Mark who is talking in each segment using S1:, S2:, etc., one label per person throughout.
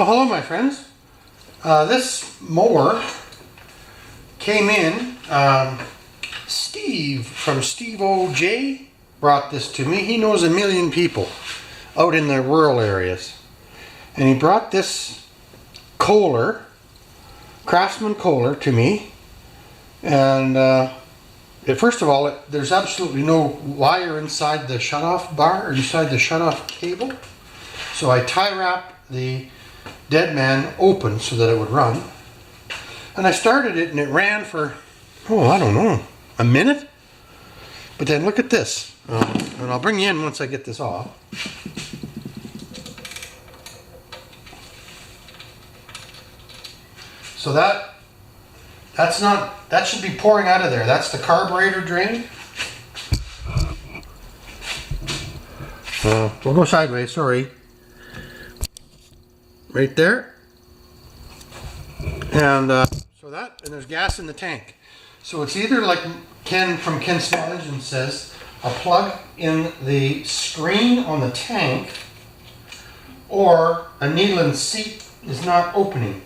S1: Oh, hello my friends. This mower came in. Steve from Stevo J brought this to me. He knows a million people out in the rural areas. And he brought this Kohler, Craftsman Kohler to me. And first of all, there's absolutely no wire inside the shutoff bar or inside the shutoff cable. So I tie wrapped the dead man open so that it would run. And I started it and it ran for, I don't know, a minute. But then look at this. And I'll bring you in once I get this off. So that should be pouring out of there. That's the carburetor drain. We'll go sideways, sorry. Right there. And and there's gas in the tank. So it's either like Ken from Ken Small Engine says, a plug in the screen on the tank, or a needle and seat is not opening.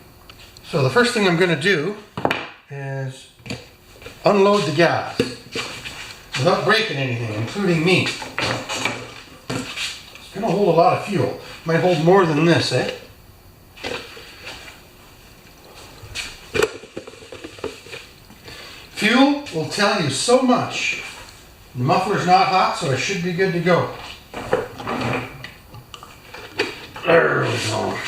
S1: So the first thing I'm going to do is unload the gas without breaking anything, including me. It's going to hold a lot of fuel. Might hold more than this, eh? Fuel will tell you so much. The muffler's not hot, so it should be good to go. There we go.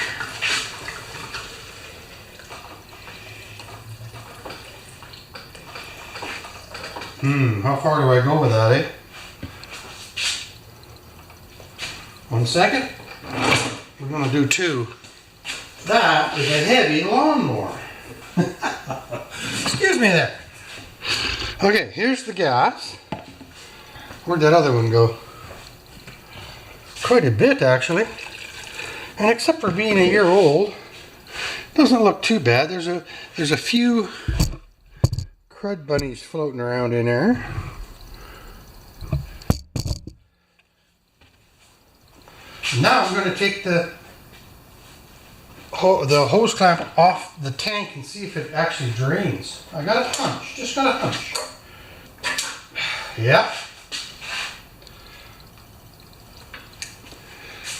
S1: How far do I go with that, eh? 1 second. We're going to do 2. That is a heavy lawnmower. Excuse me there. Okay, here's the gas. Where'd that other one go? Quite a bit, actually. And except for being a year old, it doesn't look too bad. There's a few crud bunnies floating around in there. Now I'm going to take the hose clamp off the tank and see if it actually drains. I got a hunch, just got a hunch. Yep.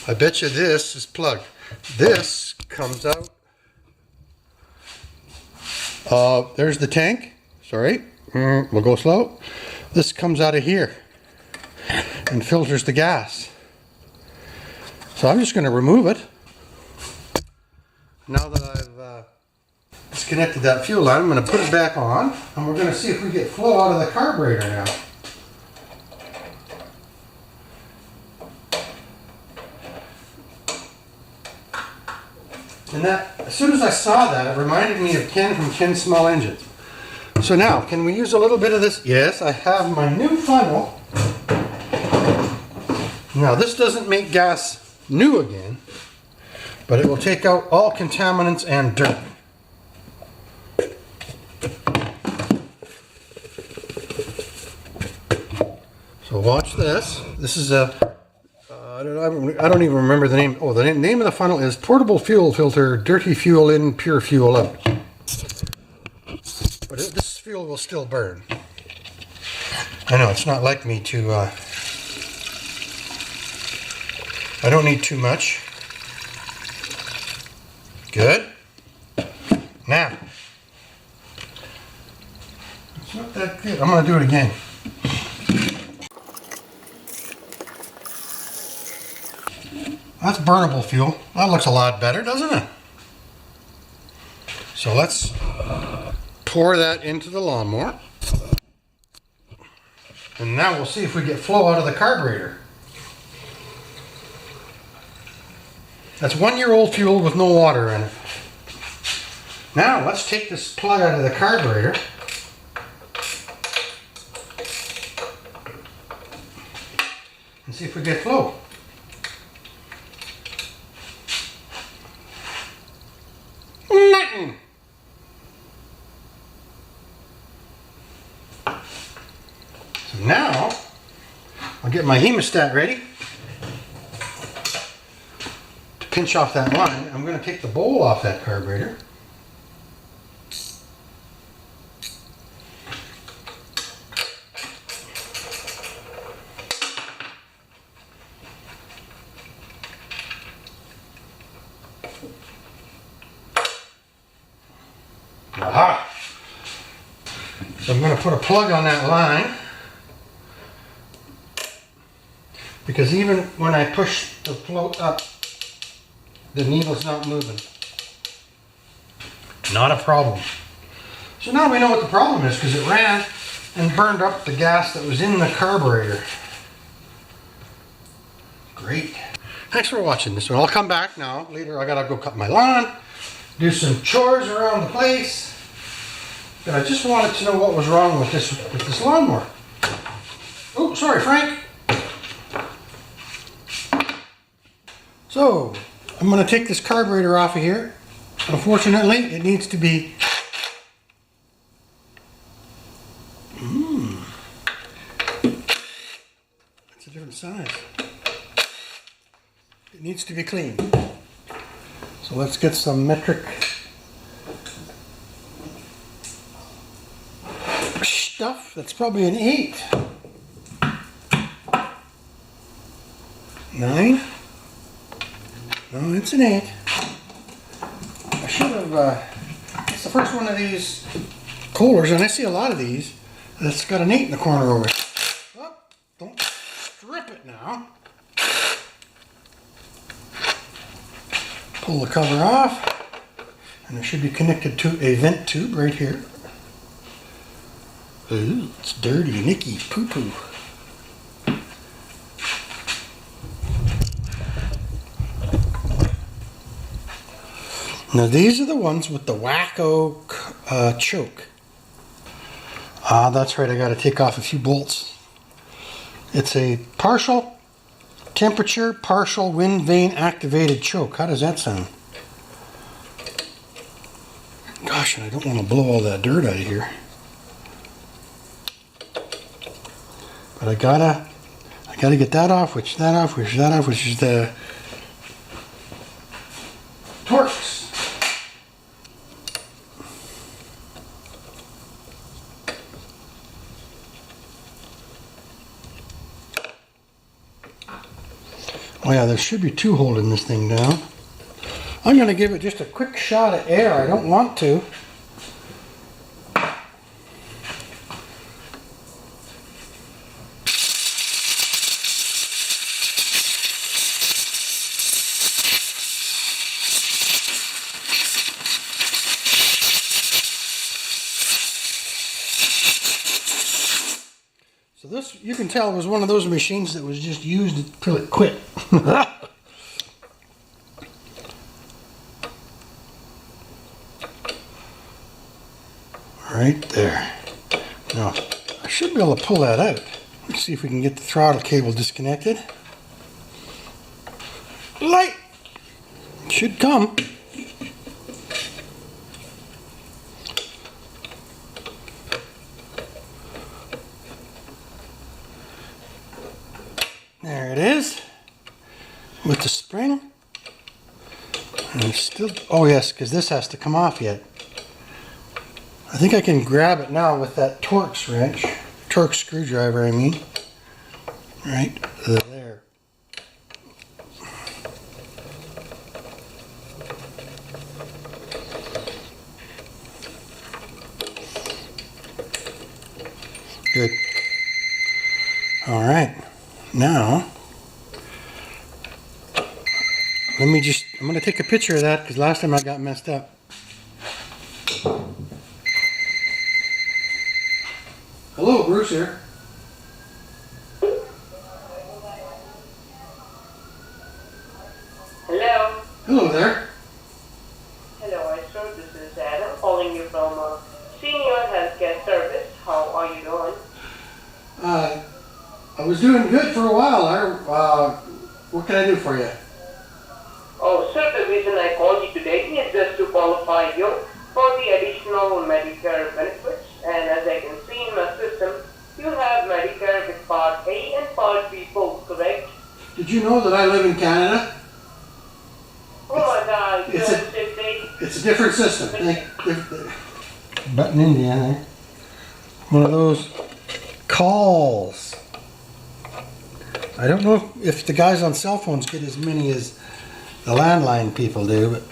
S1: I bet you this is plugged. This comes out. There's the tank. Sorry, we'll go slow. This comes out of here and filters the gas. So I'm just going to remove it. Now that I've disconnected that fuel line, I'm going to put it back on, and we're going to see if we get flow out of the carburetor now. And that, as soon as I saw that, it reminded me of Ken from Ken Small Engines. So now, can we use a little bit of this? Yes, I have my new funnel. Now, this doesn't make gas new again, but it will take out all contaminants and dirt. So watch this. This is a, I don't even remember the name. Oh, the name of the funnel is Portable Fuel Filter, Dirty Fuel In, Pure Fuel Out. But this fuel will still burn. I know, it's not like me to, I don't need too much. Good. Now, it's not that good. I'm going to do it again. That's burnable fuel. That looks a lot better, doesn't it? So let's pour that into the lawnmower. And now we'll see if we get flow out of the carburetor. That's 1-year-old fuel with no water in it. Now let's take this plug out of the carburetor. And see if we get flow. Nothing. So now I'll get my hemostat ready to pinch off that line, I'm going to take the bowl off that carburetor. Aha! So I'm going to put a plug on that line, because even when I push the float up, the needle's not moving. Not a problem. So now we know what the problem is, because it ran and burned up the gas that was in the carburetor. Great. Thanks for watching this one. I'll come back now later. I gotta go cut my lawn, do some chores around the place. But I just wanted to know what was wrong with this lawnmower. Oh, sorry, Frank. So, I'm going to take this carburetor off of here. Unfortunately, it needs to be... It's a different size. It needs to be cleaned. So let's get some metric stuff. That's probably an 8. 9. No, it's an 8. I should have, it's the first one of these Kohlers, and I see a lot of these that's got an 8 in the corner over it. Oh, don't strip it now. Pull the cover off, and it should be connected to a vent tube right here. Ooh, it's dirty, nicky, poo-poo. Now these are the ones with the wacko choke. Ah, that's right, I gotta take off a few bolts. It's a partial temperature, partial wind vane activated choke. How does that sound? Gosh, and I don't want to blow all that dirt out of here. But I gotta get that off, which is the Torx. Oh yeah, there should be 2 holding this thing down. I'm going to give it just a quick shot of air. I don't want to. So this, you can tell, was one of those machines that was just used until it quit. Right there. Now, I should be able to pull that out. Let's see if we can get the throttle cable disconnected. Light! Should come. There it is, with the spring. And it's still, oh yes, because this has to come off yet. I think I can grab it now with that Torx wrench, Torx screwdriver I mean. Right there. Good. All right. Now, I'm going to take a picture of that because last time I got messed up. Hello, Bruce here.
S2: Hello.
S1: Hello there.
S2: Hello, Esther. This is Adam calling you from Senior Healthcare Service. How are you doing?
S1: I was doing good for a while. What can I do for you?
S2: Oh, sir, the reason I called you today is just to qualify you for the additional Medicare benefits. And as I can see in my system, you have Medicare with Part A and Part B both, correct?
S1: Did you know that I live in Canada? It's a different system. Button in there. One of those calls. I don't know if the guys on cell phones get as many as the landline people do, but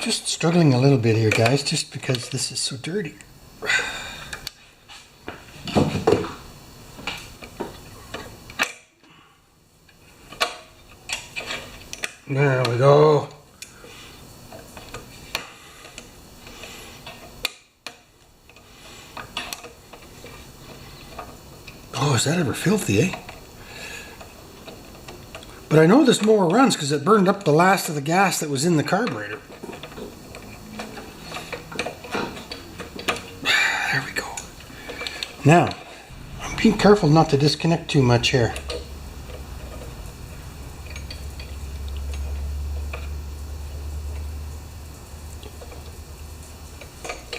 S1: just struggling a little bit here, guys, just because this is so dirty. There we go. Oh, is that ever filthy, eh? But I know this mower runs because it burned up the last of the gas that was in the carburetor. There we go. Now, I'm being careful not to disconnect too much here.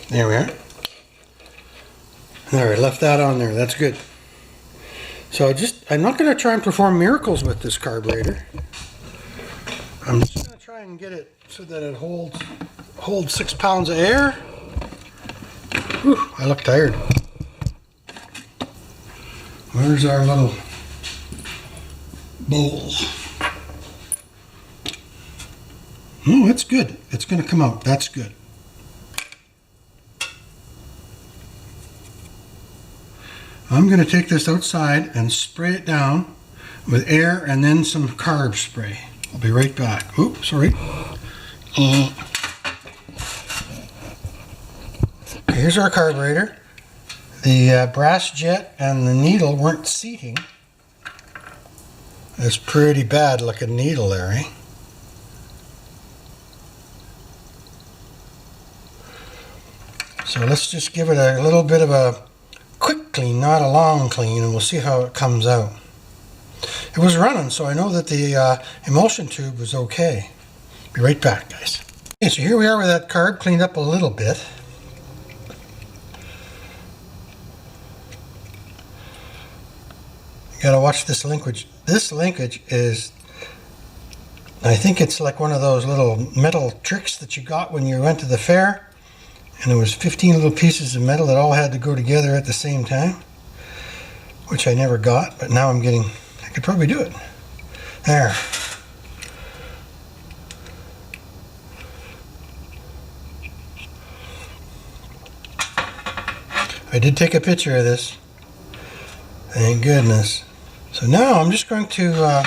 S1: There we are. There, I left that on there. That's good. So I'm not going to try and perform miracles with this carburetor. I'm just going to try and get it so that it holds 6 pounds of air. Whew, I look tired. Where's our little bowls? Oh, that's good. It's going to come out. That's good. I'm going to take this outside and spray it down with air and then some carb spray. I'll be right back. Oops, sorry. Okay, here's our carburetor. The brass jet and the needle weren't seating. It's pretty bad looking needle there, eh? So let's just give it a little bit of a quick clean, not a long clean, and we'll see how it comes out. It was running, so I know that the emulsion tube was okay. Be right back, guys. Okay, so here we are with that carb cleaned up a little bit. You gotta watch this linkage. This linkage is, I think it's like one of those little metal tricks that you got when you went to the fair. And there was 15 little pieces of metal that all had to go together at the same time, which I never got, but now I could probably do it. There. I did take a picture of this. Thank goodness. So now I'm just going to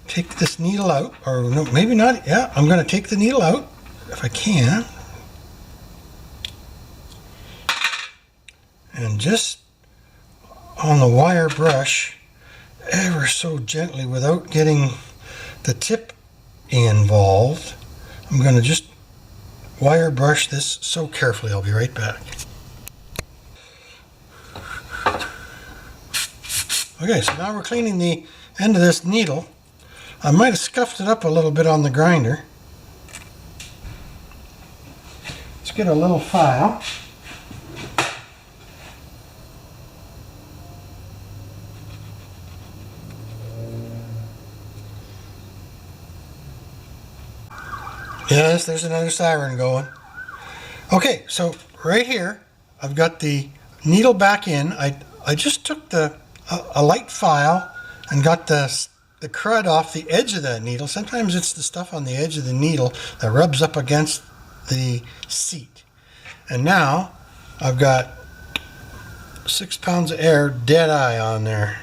S1: take this needle out, or no, maybe not. Yeah, I'm going to take the needle out. If I can, and just on the wire brush ever so gently without getting the tip involved, I'm going to just wire brush this so carefully. I'll be right back. Okay, so now we're cleaning the end of this needle. I might have scuffed it up a little bit on the grinder. Let's get a little file. Yes, there's another siren going. Okay, so right here, I've got the needle back in. I just took a light file and got the crud off the edge of that needle. Sometimes it's the stuff on the edge of the needle that rubs up against the seat. And now I've got 6 pounds of air dead eye on there.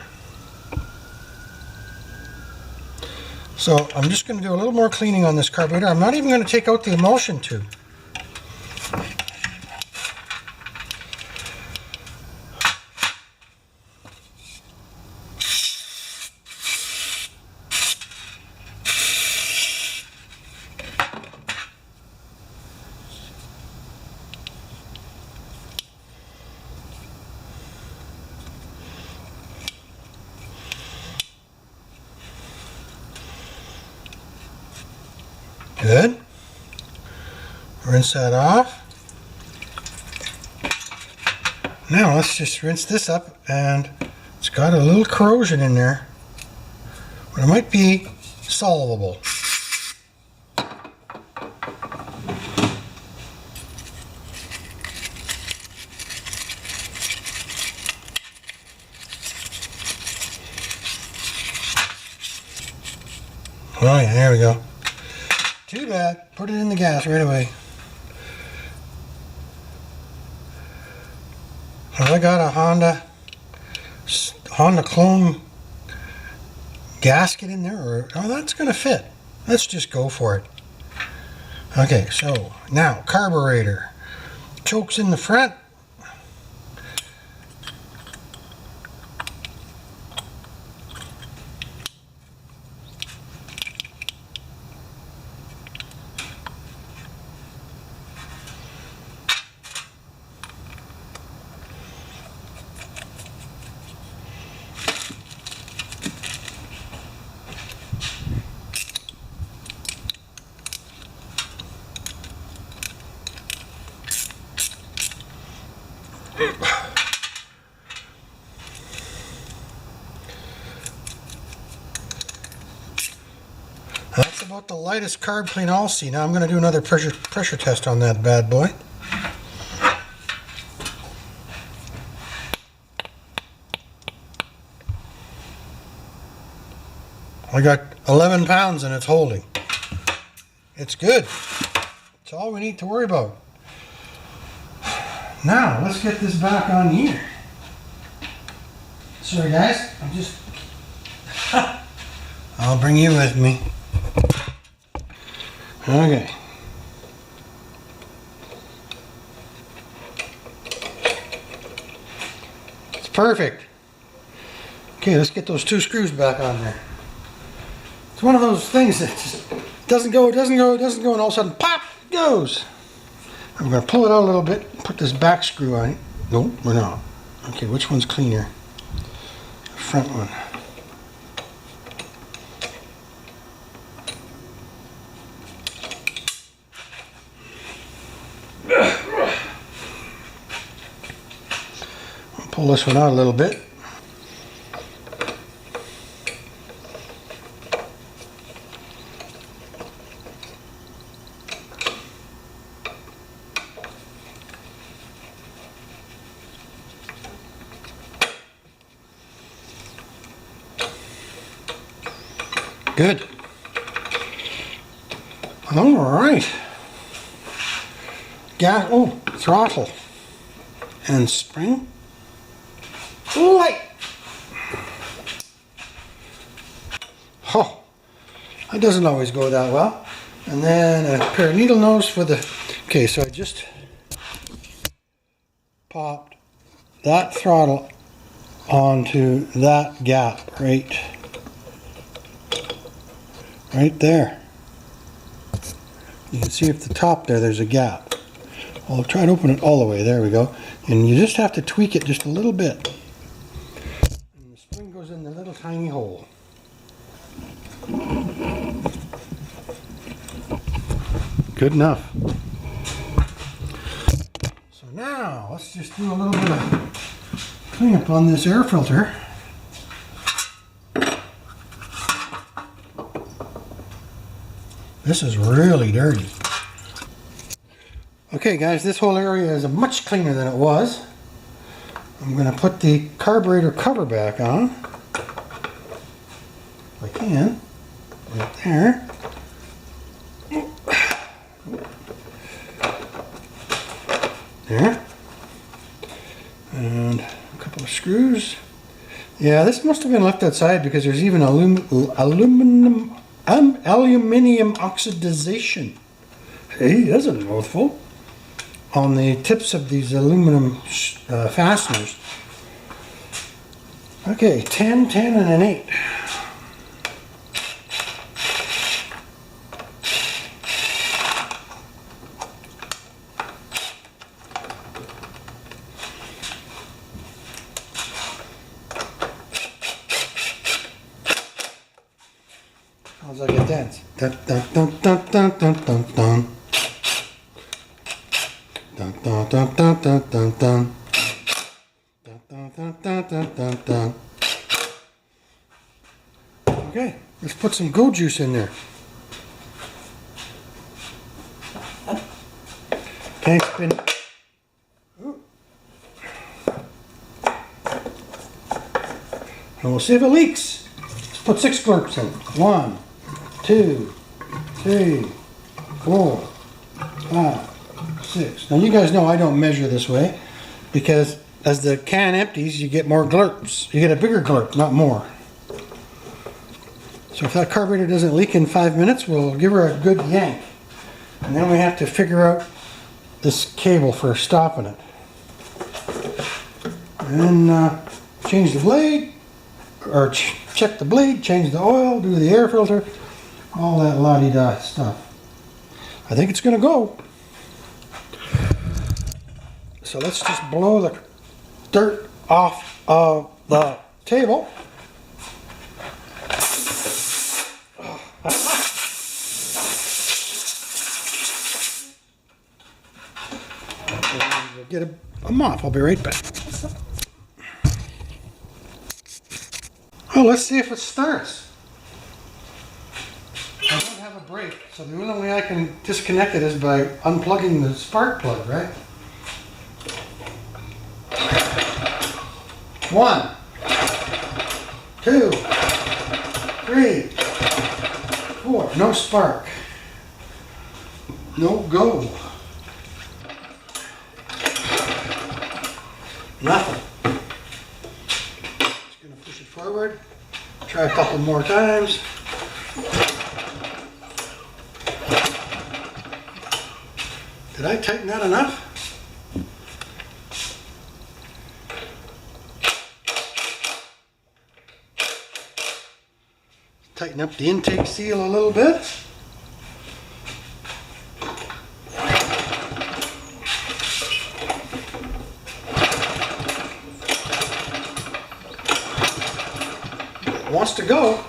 S1: So I'm just going to do a little more cleaning on this carburetor. I'm not even going to take out the emulsion tube. Good. Rinse that off. Now let's just rinse this up and It's got a little corrosion in there, but it might be solvable. Oh yeah, there we go. Too bad. Put it in the gas right away. Have I got a Honda clone gasket in there? Or, oh, that's going to fit. Let's just go for it. Okay, so now carburetor. Chokes in the front. That's about the lightest carb clean I'll see. Now I'm going to do another pressure test on that bad boy. I got 11 pounds and it's holding. It's good. That's all we need to worry about. Now, let's get this back on here. Sorry guys, I'm just... I'll bring you with me. Okay. It's perfect. Okay, let's get those 2 screws back on there. It's one of those things that just doesn't go, and all of a sudden, pop, it goes. I'm going to pull it out a little bit, put this back screw on it. No, we're not. Okay, which one's cleaner? The front one. I'll pull this one out a little bit. Good. All right. Gas. Oh, throttle and spring. Light. Oh, that doesn't always go that well. And then a pair of needle nose for the. Okay, so I just popped that throttle onto that gap right there. You can see at the top there's a gap. I'll try to open it all the way. There we go. And you just have to tweak it just a little bit. And the spring goes in the little tiny hole. Good enough. So now let's just do a little bit of cleanup on this air filter. This is really dirty. Okay guys, this whole area is much cleaner than it was. I'm going to put the carburetor cover back on. If I can. Right there. There. And a couple of screws. Yeah, this must have been left outside because there's even aluminium oxidization. Hey, that's a mouthful. On the tips of these aluminum fasteners. Okay, 10, 10, and an 8. How's that get dance? Dun, dun, dun, dun, dun, dun, dun, dun. Dun, dun, dun, dun, dun, dun, dun. Dun, dun, dun, dun, dun, dun, dun. Okay, let's put some goat juice in there. Okay, spin. Ooh. And we'll see if it leaks. Let's put 6 glurps in. 1, 2, 3, 4, 5, 6. Now you guys know I don't measure this way because as the can empties, you get more glurps. You get a bigger glurp, not more. So if that carburetor doesn't leak in 5 minutes, we'll give her a good yank. And then we have to figure out this cable for stopping it. And then change the blade, or check the blade, change the oil, do the air filter, all that la-di-da stuff. I think it's going to go. So let's just blow the dirt off of the table. We'll get a mop. I'll be right back. Oh, let's see if it starts. I don't have a brake, so the only way I can disconnect it is by unplugging the spark plug, right? 1, 2, 3, 4. No spark. No go. Nothing. Just going to push it forward. Try a couple more times. Did I tighten that enough? Tighten up the intake seal a little bit. It wants to go.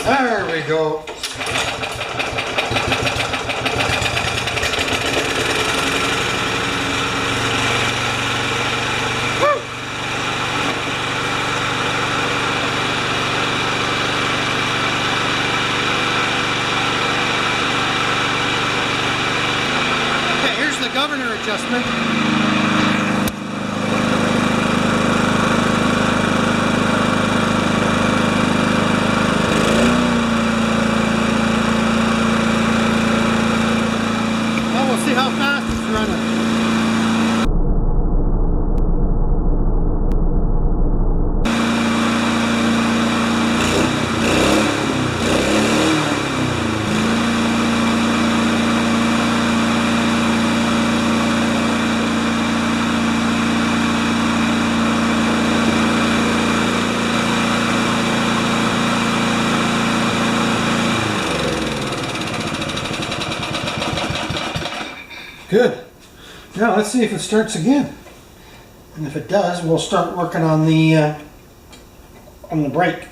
S1: There we go. Okay, here's the governor adjustment. How fast it's running. Good. Now let's see if it starts again. And if it does, we'll start working on the brake.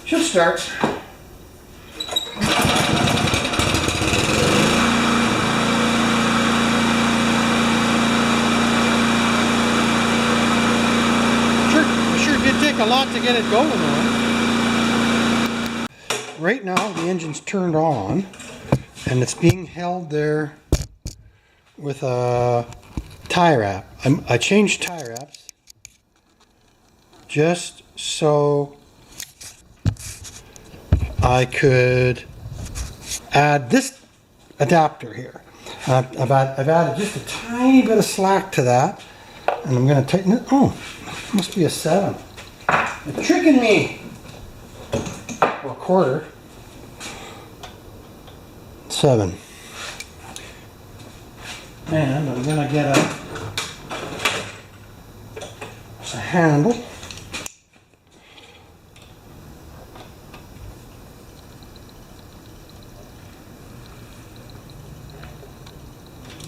S1: Should start. Sure did take a lot to get it going on. Right now the engine's turned on and it's being held there with a tie wrap. I changed tie wraps just so I could add this adapter here. I've added just a tiny bit of slack to that and I'm going to tighten it. Oh, must be a 7. They're tricking me. Or a quarter. 7. And I'm going to get a handle.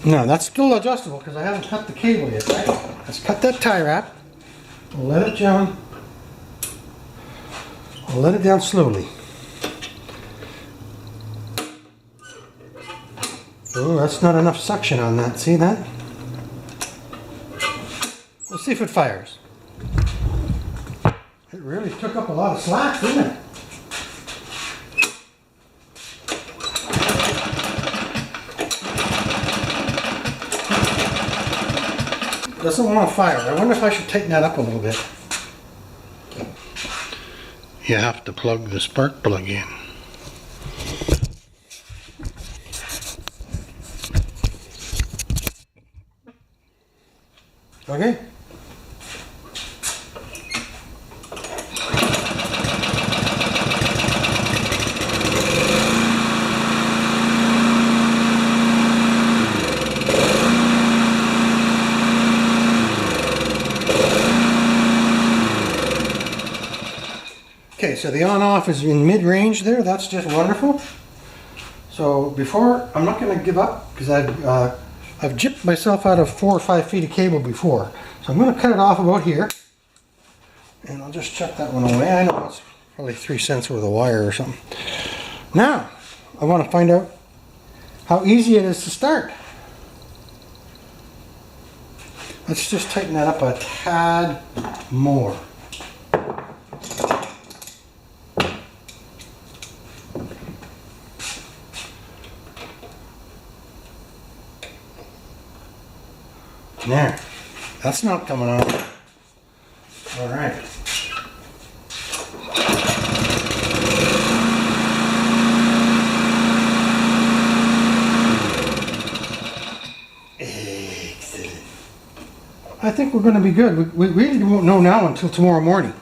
S1: No, that's still adjustable because I haven't cut the cable yet, right? Let's cut that tie wrap. We'll let it down. We'll let it down slowly. Oh, that's not enough suction on that. See that? We'll see if it fires. It really took up a lot of slack, didn't it? Doesn't want to fire. I wonder if I should tighten that up a little bit. You have to plug the spark plug in. Okay. Okay, so the on-off is in mid-range there. That's just wonderful. So before, I'm not going to give up because I've gypped myself out of 4 or 5 feet of cable before. So I'm going to cut it off about here. And I'll just chuck that one away. I know it's probably 3 cents worth of wire or something. Now, I want to find out how easy it is to start. Let's just tighten that up a tad more. There, that's not coming off. All right. Excellent. I think we're going to be good. We really won't know now until tomorrow morning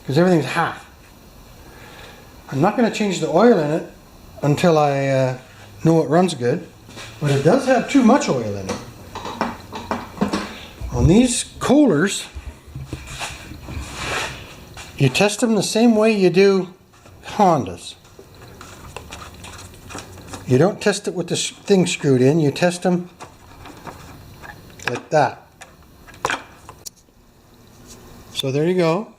S1: because everything's hot. I'm not going to change the oil in it until I know it runs good, but it does have too much oil in it. On these Kohlers, you test them the same way you do Hondas. You don't test it with the thing screwed in, you test them like that. So there you go.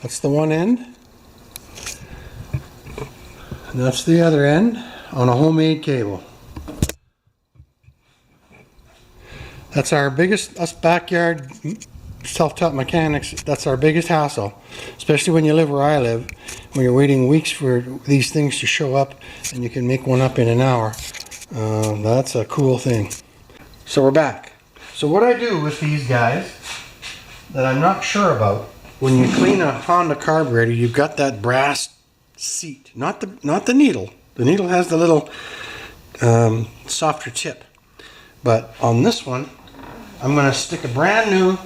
S1: That's the one end. And that's the other end on a homemade cable. That's our biggest, us backyard self-taught mechanics, that's our biggest hassle. Especially when you live where I live, when you're waiting weeks for these things to show up and you can make one up in an hour. That's a cool thing. So we're back. So what I do with these guys that I'm not sure about, when you clean a Honda carburetor, you've got that brass seat, not the needle. The needle has the little softer tip. But on this one, I'm going to stick a brand new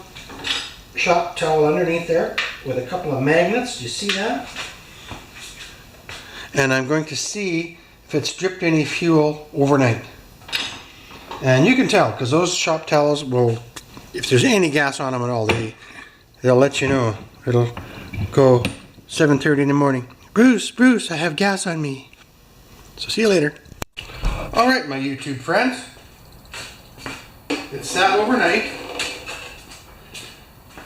S1: shop towel underneath there with a couple of magnets. Do you see that? And I'm going to see if it's dripped any fuel overnight. And you can tell because those shop towels will, if there's any gas on them at all, they'll let you know. It'll go 7:30 in the morning. Bruce, I have gas on me. So see you later. All right, my YouTube friends. It sat overnight.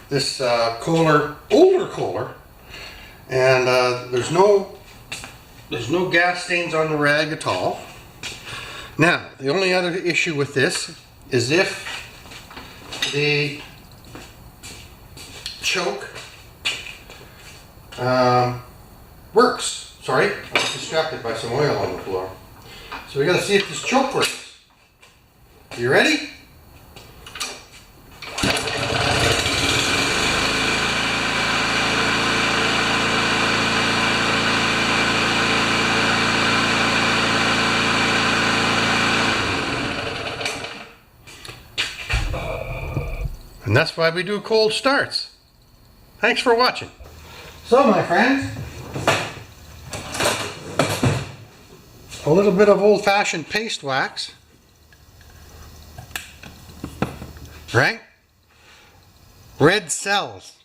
S1: This Kohler, older Kohler, and there's no gas stains on the rag at all. Now, the only other issue with this is if the choke works. Sorry, I was distracted by some oil on the floor. So we got to see if this choke works. You ready? And that's why we do cold starts. Thanks for watching. So my friends, a little bit of old-fashioned paste wax, right? Red cells.